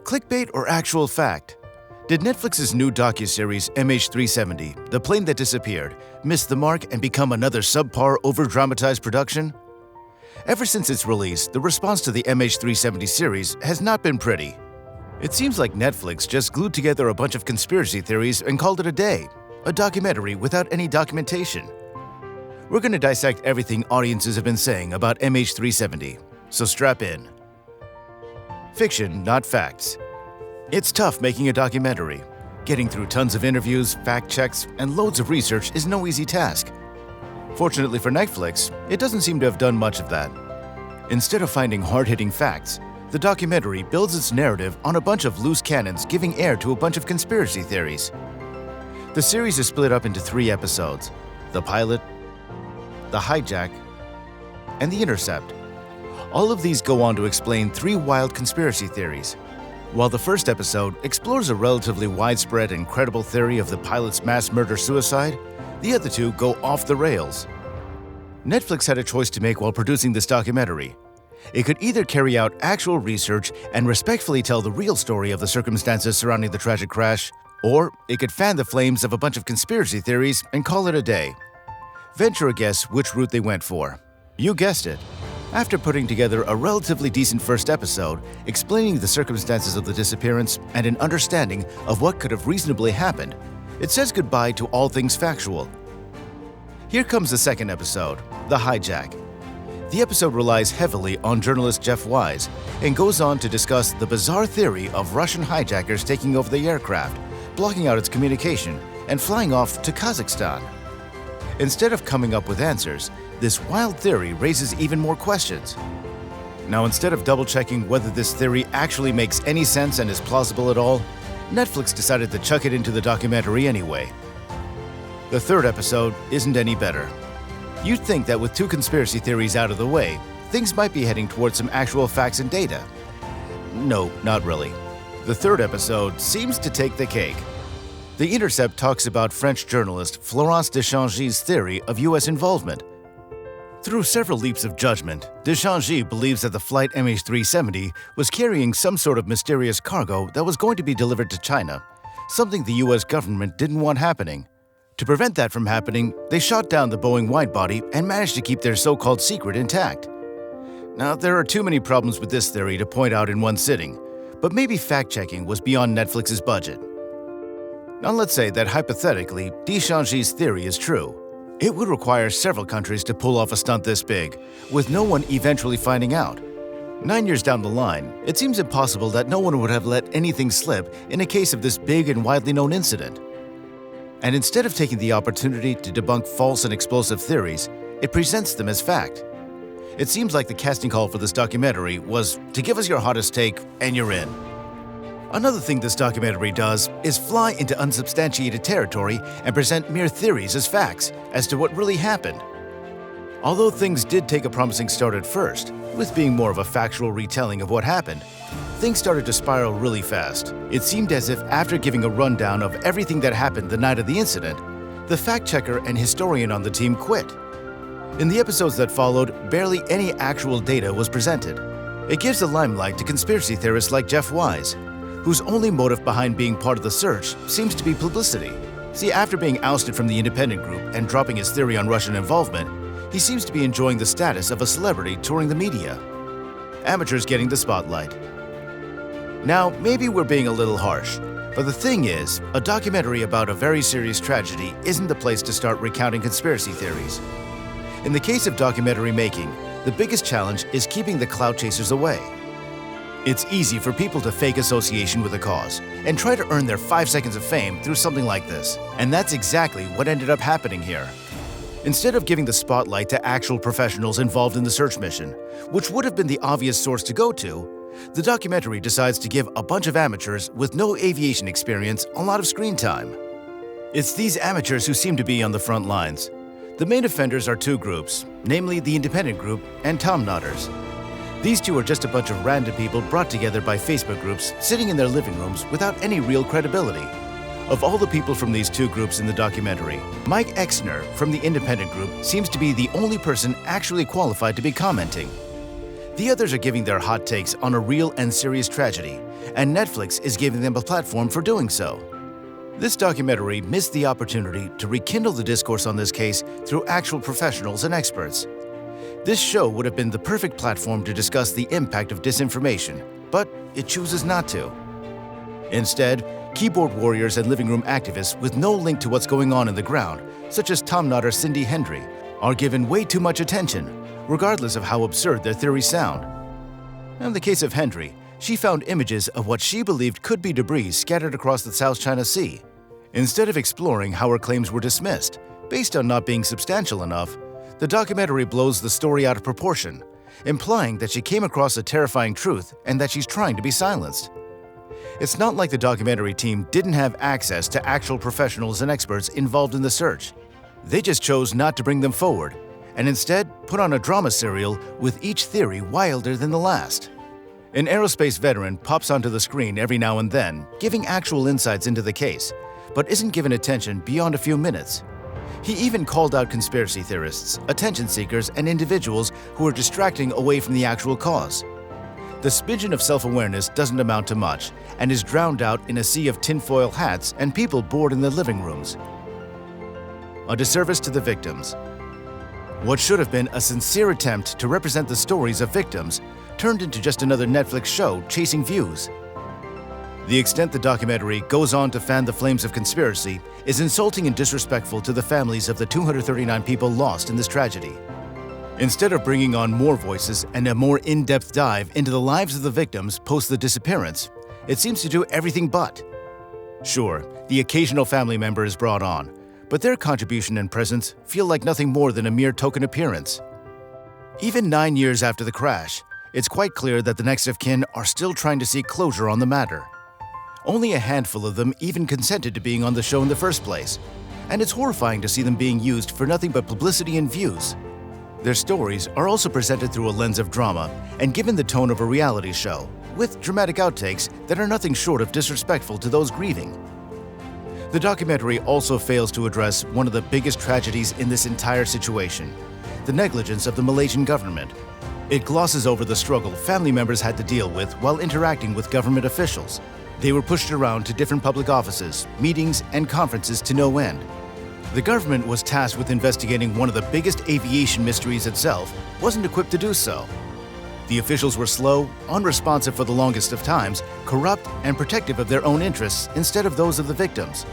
Clickbait or actual fact? Did Netflix's new docuseries MH370, The Plane That Disappeared, miss the mark and become another subpar over-dramatized production? Ever since its release, the response to the MH370 series has not been pretty. It seems like Netflix just glued together a bunch of conspiracy theories and called it a day, a documentary without any documentation. We're going to dissect everything audiences have been saying about MH370, so strap in. Fiction, not facts. It's tough making a documentary. Getting through tons of interviews, fact checks, and loads of research is no easy task. Fortunately for Netflix, it doesn't seem to have done much of that. Instead of finding hard-hitting facts, the documentary builds its narrative on a bunch of loose cannons giving air to a bunch of conspiracy theories. The series is split up into 3 episodes: the pilot, the hijack, and the intercept. All of these go on to explain 3 wild conspiracy theories. While the first episode explores a relatively widespread and credible theory of the pilot's mass murder-suicide, the other 2 go off the rails. Netflix had a choice to make while producing this documentary. It could either carry out actual research and respectfully tell the real story of the circumstances surrounding the tragic crash, or it could fan the flames of a bunch of conspiracy theories and call it a day. Venture a guess which route they went for. You guessed it. After putting together a relatively decent first episode, explaining the circumstances of the disappearance and an understanding of what could have reasonably happened, it says goodbye to all things factual. Here comes the second episode, The Hijack. The episode relies heavily on journalist Jeff Wise and goes on to discuss the bizarre theory of Russian hijackers taking over the aircraft, blocking out its communication, and flying off to Kazakhstan. Instead of coming up with answers, this wild theory raises even more questions. Now, instead of double-checking whether this theory actually makes any sense and is plausible at all, Netflix decided to chuck it into the documentary anyway. The third episode isn't any better. You'd think that with 2 conspiracy theories out of the way, things might be heading towards some actual facts and data. No, not really. The third episode seems to take the cake. The Intercept talks about French journalist Florence Deschangy's theory of U.S. involvement. Through several leaps of judgment, Deschangy believes that the flight MH370 was carrying some sort of mysterious cargo that was going to be delivered to China, something the U.S. government didn't want happening. To prevent that from happening, they shot down the Boeing widebody and managed to keep their so-called secret intact. Now, there are too many problems with this theory to point out in one sitting, but maybe fact-checking was beyond Netflix's budget. Now let's say that hypothetically, Deschangy's theory is true. It would require several countries to pull off a stunt this big, with no one eventually finding out. 9 years down the line, it seems impossible that no one would have let anything slip in a case of this big and widely known incident. And instead of taking the opportunity to debunk false and explosive theories, it presents them as fact. It seems like the casting call for this documentary was to give us your hottest take and you're in. Another thing this documentary does is fly into unsubstantiated territory and present mere theories as facts as to what really happened. Although things did take a promising start at first, with being more of a factual retelling of what happened, things started to spiral really fast. It seemed as if after giving a rundown of everything that happened the night of the incident, the fact-checker and historian on the team quit. In the episodes that followed, barely any actual data was presented. It gives the limelight to conspiracy theorists like Jeff Wise, whose only motive behind being part of the search seems to be publicity. See, after being ousted from the independent group and dropping his theory on Russian involvement, he seems to be enjoying the status of a celebrity touring the media. Amateurs getting the spotlight. Now, maybe we're being a little harsh, but the thing is, a documentary about a very serious tragedy isn't the place to start recounting conspiracy theories. In the case of documentary making, the biggest challenge is keeping the clout chasers away. It's easy for people to fake association with a cause and try to earn their 5 seconds of fame through something like this. And that's exactly what ended up happening here. Instead of giving the spotlight to actual professionals involved in the search mission, which would have been the obvious source to go to, the documentary decides to give a bunch of amateurs with no aviation experience a lot of screen time. It's these amateurs who seem to be on the front lines. The main offenders are 2 groups, namely the independent group and Tom Nodders. These 2 are just a bunch of random people brought together by Facebook groups sitting in their living rooms without any real credibility. Of all the people from these 2 groups in the documentary, Mike Exner from the independent group seems to be the only person actually qualified to be commenting. The others are giving their hot takes on a real and serious tragedy, and Netflix is giving them a platform for doing so. This documentary missed the opportunity to rekindle the discourse on this case through actual professionals and experts. This show would have been the perfect platform to discuss the impact of disinformation, but it chooses not to. Instead, keyboard warriors and living room activists with no link to what's going on in the ground, such as Tom Nutter Cyndi Hendry, are given way too much attention, regardless of how absurd their theories sound. In the case of Hendry, she found images of what she believed could be debris scattered across the South China Sea. Instead of exploring how her claims were dismissed, based on not being substantial enough, the documentary blows the story out of proportion, implying that she came across a terrifying truth and that she's trying to be silenced. It's not like the documentary team didn't have access to actual professionals and experts involved in the search. They just chose not to bring them forward, and instead put on a drama serial with each theory wilder than the last. An aerospace veteran pops onto the screen every now and then, giving actual insights into the case, but isn't given attention beyond a few minutes. He even called out conspiracy theorists, attention seekers, and individuals who are distracting away from the actual cause. The smidgen of self-awareness doesn't amount to much and is drowned out in a sea of tinfoil hats and people bored in their living rooms. A disservice to the victims. What should have been a sincere attempt to represent the stories of victims turned into just another Netflix show chasing views. The extent the documentary goes on to fan the flames of conspiracy is insulting and disrespectful to the families of the 239 people lost in this tragedy. Instead of bringing on more voices and a more in-depth dive into the lives of the victims post the disappearance, it seems to do everything but. Sure, the occasional family member is brought on, but their contribution and presence feel like nothing more than a mere token appearance. Even 9 years after the crash, it's quite clear that the next of kin are still trying to seek closure on the matter. Only a handful of them even consented to being on the show in the first place, and it's horrifying to see them being used for nothing but publicity and views. Their stories are also presented through a lens of drama and given the tone of a reality show, with dramatic outtakes that are nothing short of disrespectful to those grieving. The documentary also fails to address one of the biggest tragedies in this entire situation, the negligence of the Malaysian government. It glosses over the struggle family members had to deal with while interacting with government officials. They were pushed around to different public offices, meetings, and conferences to no end. The government was tasked with investigating one of the biggest aviation mysteries itself, wasn't equipped to do so. The officials were slow, unresponsive for the longest of times, corrupt, and protective of their own interests instead of those of the victims.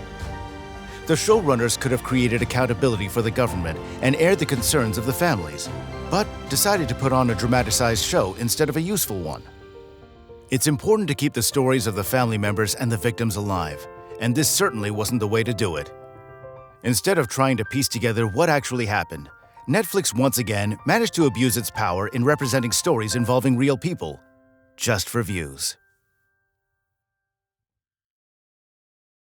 The showrunners could have created accountability for the government and aired the concerns of the families, but decided to put on a dramatized show instead of a useful one. It's important to keep the stories of the family members and the victims alive, and this certainly wasn't the way to do it. Instead of trying to piece together what actually happened, Netflix once again managed to abuse its power in representing stories involving real people, just for views.